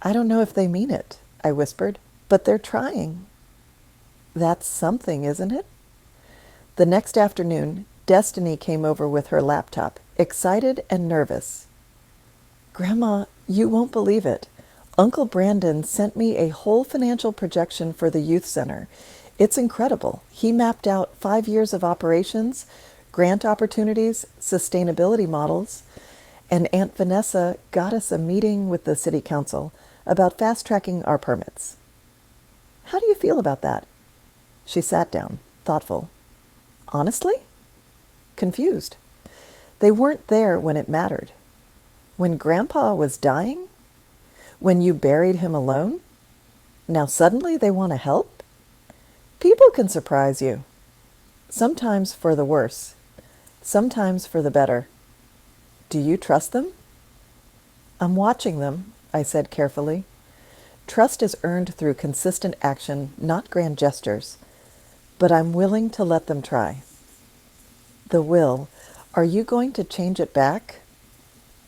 I don't know if they mean it, I whispered, but they're trying. That's something, isn't it? The next afternoon, Destiny came over with her laptop, excited and nervous. Grandma, you won't believe it. Uncle Brandon sent me a whole financial projection for the youth center. It's incredible. He mapped out 5 years of operations, grant opportunities, sustainability models, and Aunt Vanessa got us a meeting with the city council about fast-tracking our permits. How do you feel about that? She sat down, thoughtful. Honestly? Confused. They weren't there when it mattered. When Grandpa was dying? When you buried him alone? Now suddenly they want to help? People can surprise you. Sometimes for the worse. Sometimes for the better. Do you trust them? I'm watching them, I said carefully. Trust is earned through consistent action, not grand gestures. But I'm willing to let them try. The will. Are you going to change it back?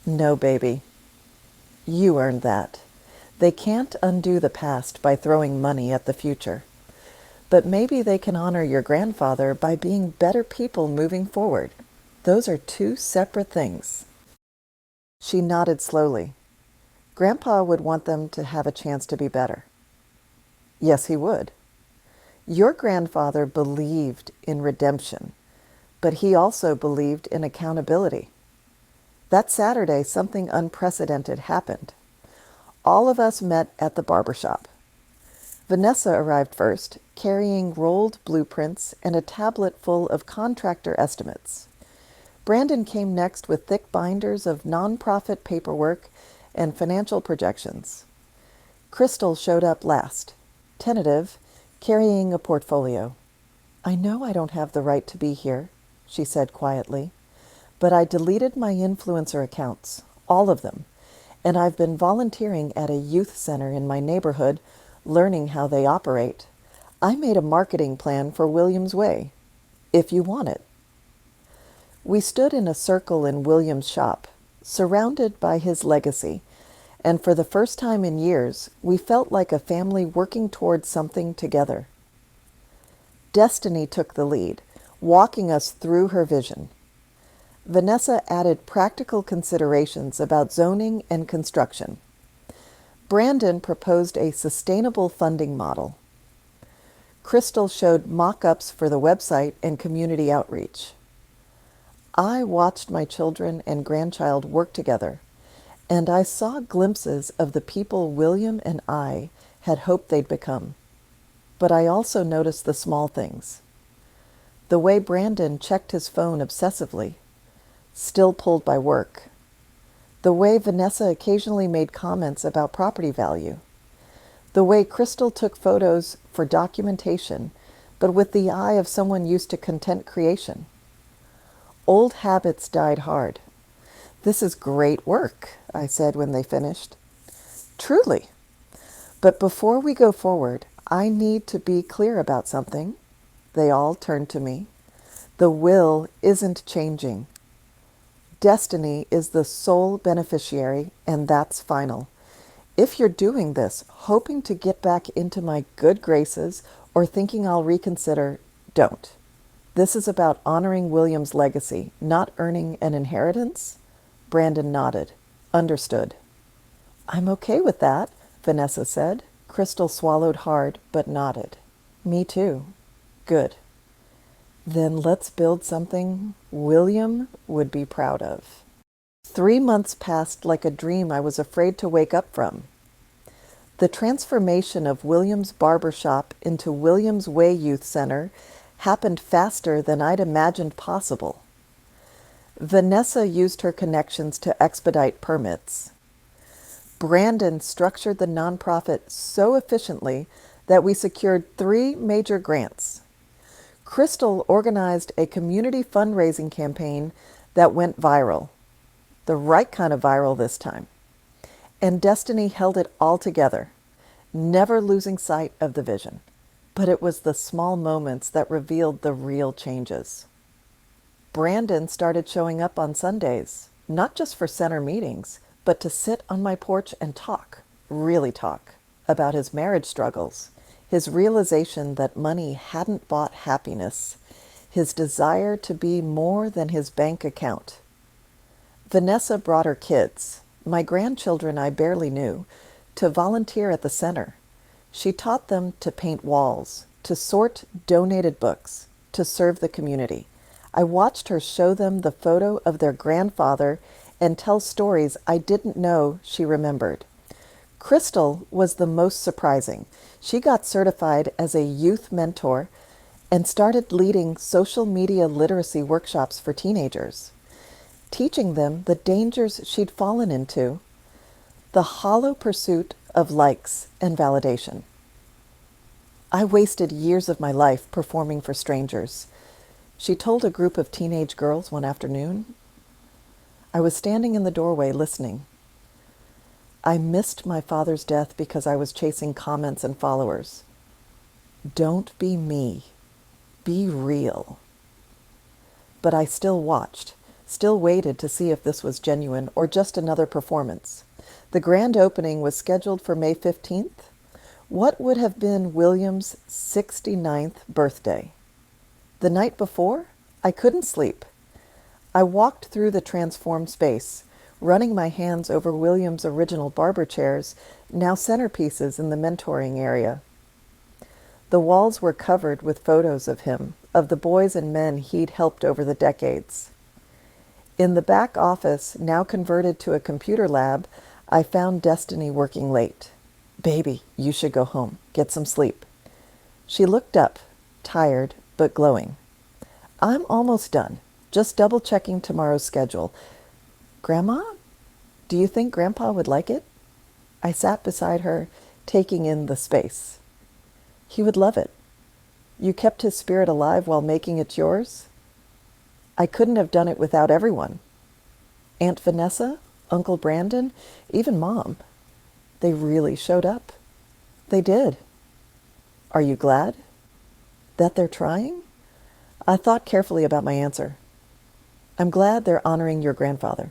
No, baby. You earned that. They can't undo the past by throwing money at the future. But maybe they can honor your grandfather by being better people moving forward. Those are two separate things. She nodded slowly. Grandpa would want them to have a chance to be better. Yes, he would. Your grandfather believed in redemption, but he also believed in accountability. That Saturday, something unprecedented happened. All of us met at the barber shop. Vanessa arrived first, carrying rolled blueprints and a tablet full of contractor estimates. Brandon came next with thick binders of nonprofit paperwork and financial projections. Crystal showed up last, tentative, carrying a portfolio. I know I don't have the right to be here, she said quietly, but I deleted my influencer accounts, all of them, and I've been volunteering at a youth center in my neighborhood, learning how they operate. I made a marketing plan for William's Way, if you want it. We stood in a circle in William's shop, surrounded by his legacy, and for the first time in years, we felt like a family working towards something together. Destiny took the lead, walking us through her vision. Vanessa added practical considerations about zoning and construction. Brandon proposed a sustainable funding model. Crystal showed mock-ups for the website and community outreach. I watched my children and grandchild work together, and I saw glimpses of the people William and I had hoped they'd become. But I also noticed the small things. The way Brandon checked his phone obsessively, still pulled by work. The way Vanessa occasionally made comments about property value. The way Crystal took photos for documentation, but with the eye of someone used to content creation. Old habits died hard. This is great work, I said when they finished. Truly. But before we go forward, I need to be clear about something. They all turned to me. The will isn't changing. Destiny is the sole beneficiary, and that's final. If you're doing this, hoping to get back into my good graces or thinking I'll reconsider, don't. This is about honoring William's legacy, not earning an inheritance? Brandon nodded. Understood. I'm okay with that, Vanessa said. Crystal swallowed hard, but nodded. Me too. Good. Then let's build something William would be proud of. 3 months passed like a dream I was afraid to wake up from. The transformation of William's barber shop into William's Way Youth Center happened faster than I'd imagined possible. Vanessa used her connections to expedite permits. Brandon structured the nonprofit so efficiently that we secured 3 major grants. Crystal organized a community fundraising campaign that went viral. The right kind of viral this time. And Destiny held it all together, never losing sight of the vision. But it was the small moments that revealed the real changes. Brandon started showing up on Sundays, not just for center meetings, but to sit on my porch and talk, really talk, about his marriage struggles, his realization that money hadn't bought happiness, his desire to be more than his bank account. Vanessa brought her kids, my grandchildren I barely knew, to volunteer at the center. She taught them to paint walls, to sort donated books, to serve the community. I watched her show them the photo of their grandfather and tell stories I didn't know she remembered. Crystal was the most surprising. She got certified as a youth mentor and started leading social media literacy workshops for teenagers, teaching them the dangers she'd fallen into, the hollow pursuit of likes and validation. I wasted years of my life performing for strangers, she told a group of teenage girls one afternoon. I was standing in the doorway listening. I missed my father's death because I was chasing comments and followers. Don't be me. Be real. But I still watched, still waited to see if this was genuine or just another performance. The grand opening was scheduled for May 15th. What would have been William's 69th birthday? The night before, I couldn't sleep. I walked through the transformed space, running my hands over William's original barber chairs, now centerpieces in the mentoring area. The walls were covered with photos of him, of the boys and men he'd helped over the decades. In the back office, now converted to a computer lab, I found Destiny working late. "Baby, you should go home. Get some sleep." She looked up, tired but glowing. "I'm almost done. Just double-checking tomorrow's schedule. Grandma? Do you think Grandpa would like it?" I sat beside her, taking in the space. "He would love it. You kept his spirit alive while making it yours. I couldn't have done it without everyone. Aunt Vanessa, Uncle Brandon, even Mom. They really showed up. They did. Are you glad that they're trying?" I thought carefully about my answer. "I'm glad they're honoring your grandfather.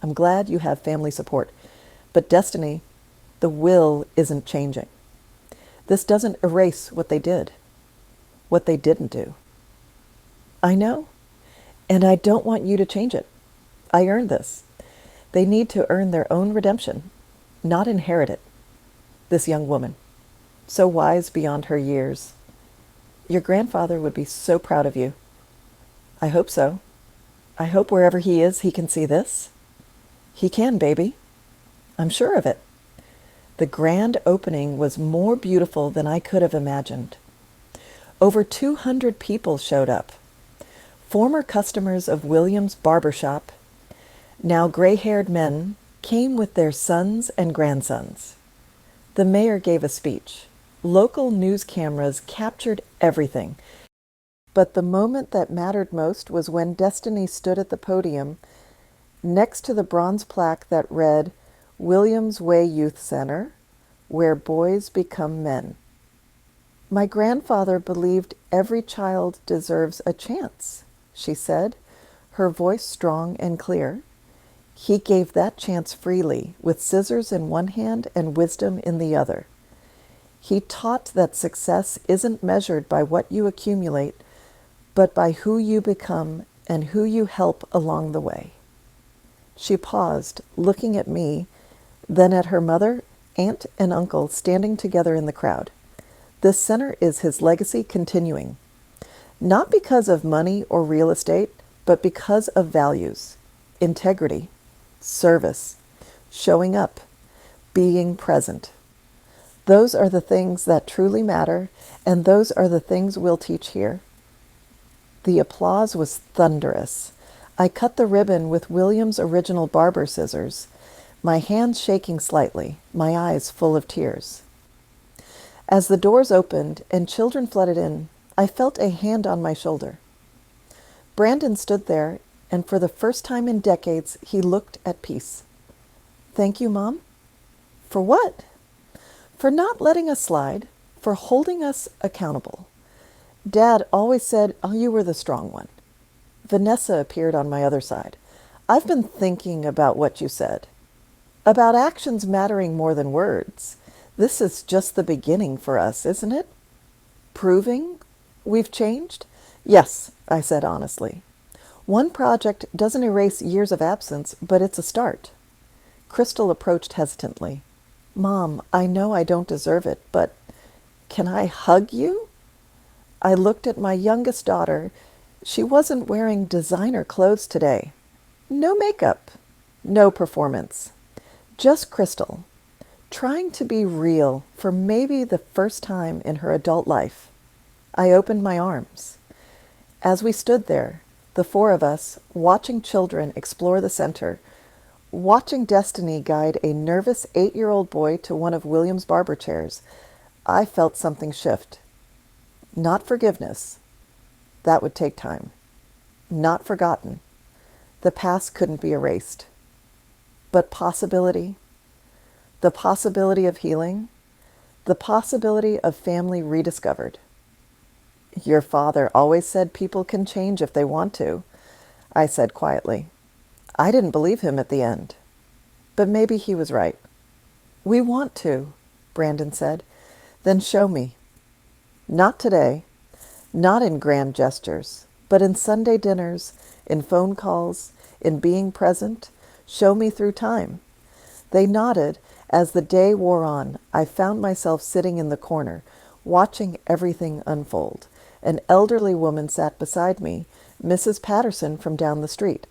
I'm glad you have family support. But Destiny, the will isn't changing. This doesn't erase what they did, what they didn't do. I know, and I don't want you to change it. I earned this. They need to earn their own redemption, not inherit it." This young woman, so wise beyond her years. "Your grandfather would be so proud of you." "I hope so. I hope wherever he is, he can see this." "He can, baby. I'm sure of it." The grand opening was more beautiful than I could have imagined. Over 200 people showed up. Former customers of William's barbershop, now gray-haired men, came with their sons and grandsons. The mayor gave a speech. Local news cameras captured everything. But the moment that mattered most was when Destiny stood at the podium next to the bronze plaque that read, "Williams Way Youth Center, where boys become men." "My grandfather believed every child deserves a chance," she said, her voice strong and clear. "He gave that chance freely, with scissors in one hand and wisdom in the other. He taught that success isn't measured by what you accumulate, but by who you become and who you help along the way." She paused, looking at me, then at her mother, aunt, and uncle standing together in the crowd. "This center is his legacy continuing. Not because of money or real estate, but because of values, integrity, service, showing up, being present. Those are the things that truly matter, and those are the things we'll teach here." The applause was thunderous. I cut the ribbon with William's original barber scissors, my hands shaking slightly, my eyes full of tears. As the doors opened and children flooded in, I felt a hand on my shoulder. Brandon stood there, and for the first time in decades, he looked at peace. "Thank you, Mom." "For what?" "For not letting us slide, for holding us accountable. Dad always said you were the strong one." Vanessa appeared on my other side. "I've been thinking about what you said. About actions mattering more than words. This is just the beginning for us, isn't it? Proving we've changed?" "Yes," I said honestly. "One project doesn't erase years of absence, but it's a start." Crystal approached hesitantly. "Mom, I know I don't deserve it, but can I hug you?" I looked at my youngest daughter. She wasn't wearing designer clothes today. No makeup, no performance. Just Crystal, trying to be real for maybe the first time in her adult life. I opened my arms. As we stood there, the four of us, watching children explore the center, watching Destiny guide a nervous 8-year-old boy to one of William's barber chairs, I felt something shift. Not forgiveness. That would take time. Not forgotten. The past couldn't be erased. But possibility. The possibility of healing. The possibility of family rediscovered. "Your father always said people can change if they want to," I said quietly. I didn't believe him at the end. But maybe he was right. "We want to," Brandon said. "Then show me. Not today, not in grand gestures, but in Sunday dinners, in phone calls, in being present. Show me through time." They nodded. As the day wore on, I found myself sitting in the corner, watching everything unfold. An elderly woman sat beside me, Mrs. Patterson from down the street.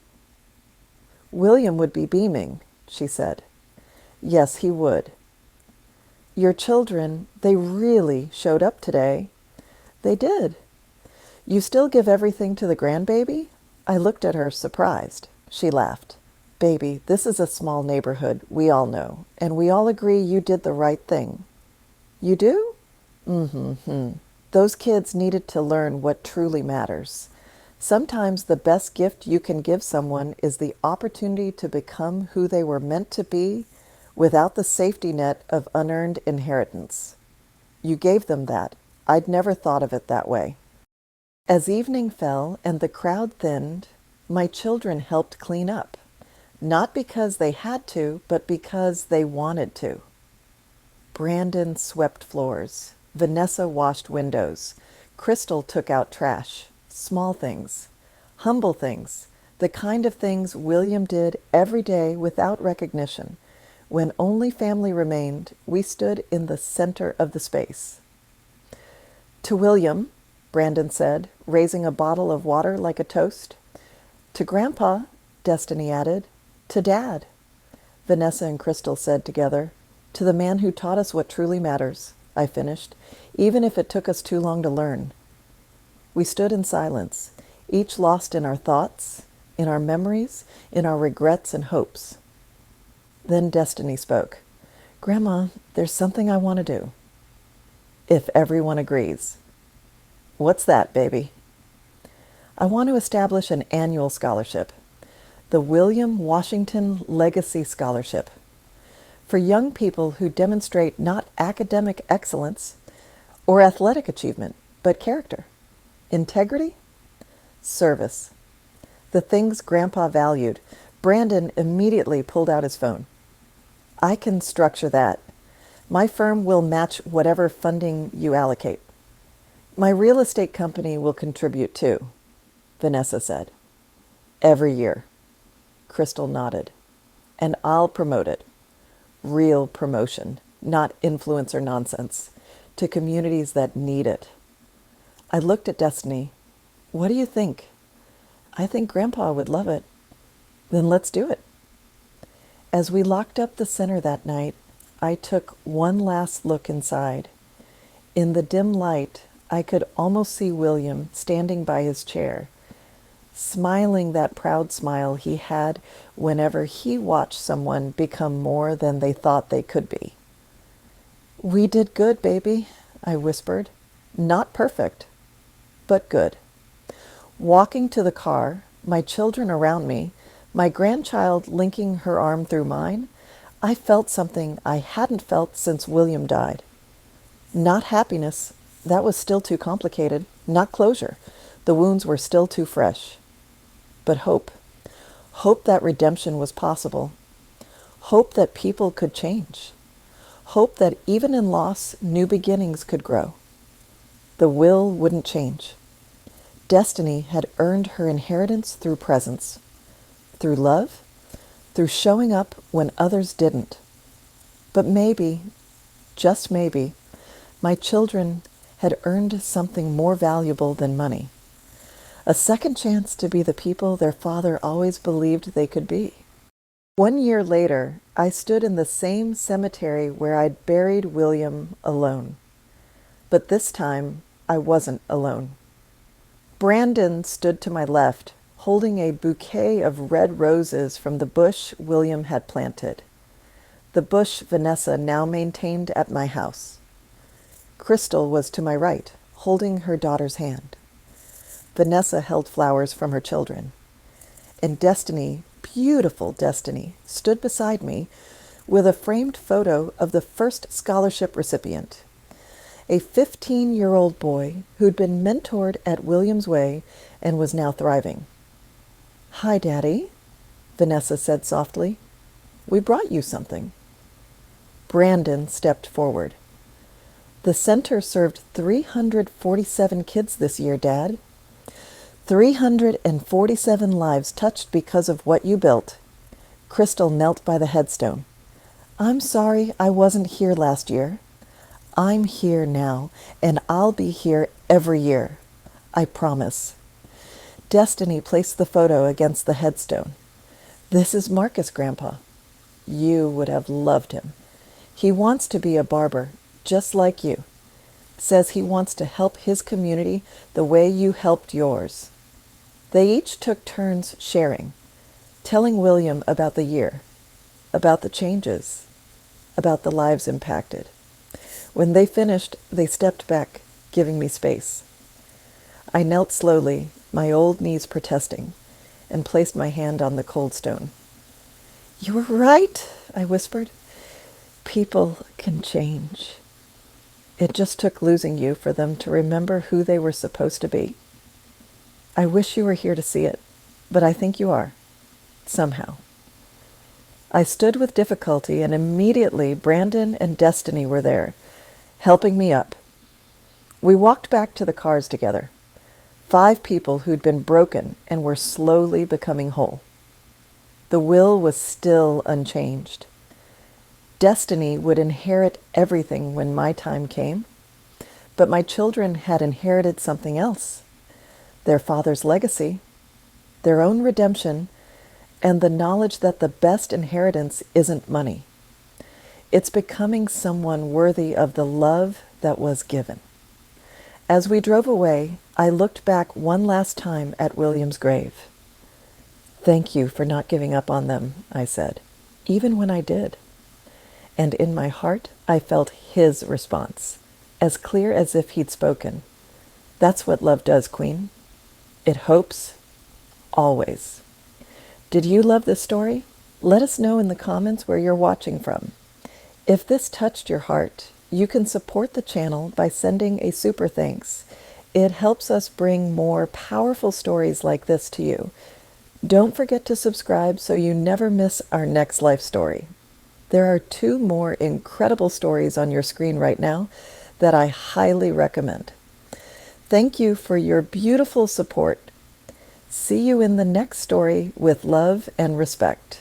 "William would be beaming," she said. Yes, he would. "Your children, they really showed up today." They did. "You still give everything to the grandbaby?" I looked at her, surprised. She laughed. "Baby, this is a small neighborhood, we all know, and we all agree you did the right thing." "You do?" Mm-hmm. Those kids needed to learn what truly matters. Sometimes the best gift you can give someone is the opportunity to become who they were meant to be without the safety net of unearned inheritance. You gave them that. I'd never thought of it that way. As evening fell and the crowd thinned, my children helped clean up. Not because they had to, but because they wanted to. Brandon swept floors. Vanessa washed windows. Crystal took out trash. Small things. Humble things. The kind of things William did every day without recognition. When only family remained, we stood in the center of the space. "To William," Brandon said, raising a bottle of water like a toast. "To Grandpa," Destiny added. "To Dad," Vanessa and Crystal said together. "To the man who taught us what truly matters," I finished, "even if it took us too long to learn." We stood in silence, each lost in our thoughts, in our memories, in our regrets and hopes. Then Destiny spoke. "Grandma, there's something I want to do." "If everyone agrees." "What's that, baby?" "I want to establish an annual scholarship, the William Washington Legacy Scholarship, for young people who demonstrate not academic excellence or athletic achievement, but character, integrity, service. The things Grandpa valued." Brandon immediately pulled out his phone. "I can structure that. My firm will match whatever funding you allocate. My real estate company will contribute too," Vanessa said. "Every year." Crystal nodded. "And I'll promote it. Real promotion, not influencer nonsense, to communities that need it." I looked at Destiny. "What do you think?" "I think Grandpa would love it." "Then let's do it." As we locked up the center that night, I took one last look inside. In the dim light, I could almost see William standing by his chair, smiling that proud smile he had whenever he watched someone become more than they thought they could be. "We did good, baby," I whispered. "Not perfect, but good." Walking to the car, my children around me, my grandchild linking her arm through mine, I felt something I hadn't felt since William died. Not happiness, that was still too complicated. Not closure, the wounds were still too fresh. But hope. Hope that redemption was possible. Hope that people could change. Hope that even in loss, new beginnings could grow. The will wouldn't change. Destiny had earned her inheritance through presence, through love, through showing up when others didn't. But maybe, just maybe, my children had earned something more valuable than money. A second chance to be the people their father always believed they could be. 1 year later, I stood in the same cemetery where I'd buried William alone. But this time, I wasn't alone. Brandon stood to my left, holding a bouquet of red roses from the bush William had planted, the bush Vanessa now maintained at my house. Crystal was to my right, holding her daughter's hand. Vanessa held flowers from her children. And Destiny, beautiful Destiny, stood beside me with a framed photo of the first scholarship recipient, a 15-year-old boy who'd been mentored at William's Way and was now thriving. "Hi, Daddy," Vanessa said softly. "We brought you something." Brandon stepped forward. "The center served 347 kids this year, Dad. 347 lives touched because of what you built. Crystal knelt by the headstone. I'm sorry I wasn't here last year. I'm here now, and I'll be here every year. I promise. Destiny placed the photo against the headstone. This is Marcus, Grandpa. You would have loved him. He wants to be a barber, just like you. Says he wants to help his community the way you helped yours. They each took turns sharing, telling William about the year, about the changes, about the lives impacted. When they finished, they stepped back, giving me space. I knelt slowly, my old knees protesting, and placed my hand on the cold stone. You were right, I whispered. People can change. It just took losing you for them to remember who they were supposed to be. I wish you were here to see it, but I think you are, somehow. I stood with difficulty, and immediately Brandon and Destiny were there, helping me up. We walked back to the cars together. 5 people who'd been broken and were slowly becoming whole. The will was still unchanged. Destiny would inherit everything when my time came, but my children had inherited something else. Their father's legacy, their own redemption, and the knowledge that the best inheritance isn't money. It's becoming someone worthy of the love that was given. As we drove away, I looked back one last time at William's grave. Thank you for not giving up on them, I said, even when I did. And in my heart, I felt his response, as clear as if he'd spoken. That's what love does, Queen. It hopes, always. Did you love this story? Let us know in the comments where you're watching from. If this touched your heart, you can support the channel by sending a super thanks. It helps us bring more powerful stories like this to you. Don't forget to subscribe so you never miss our next life story. There are 2 more incredible stories on your screen right now that I highly recommend. Thank you for your beautiful support. See you in the next story with love and respect.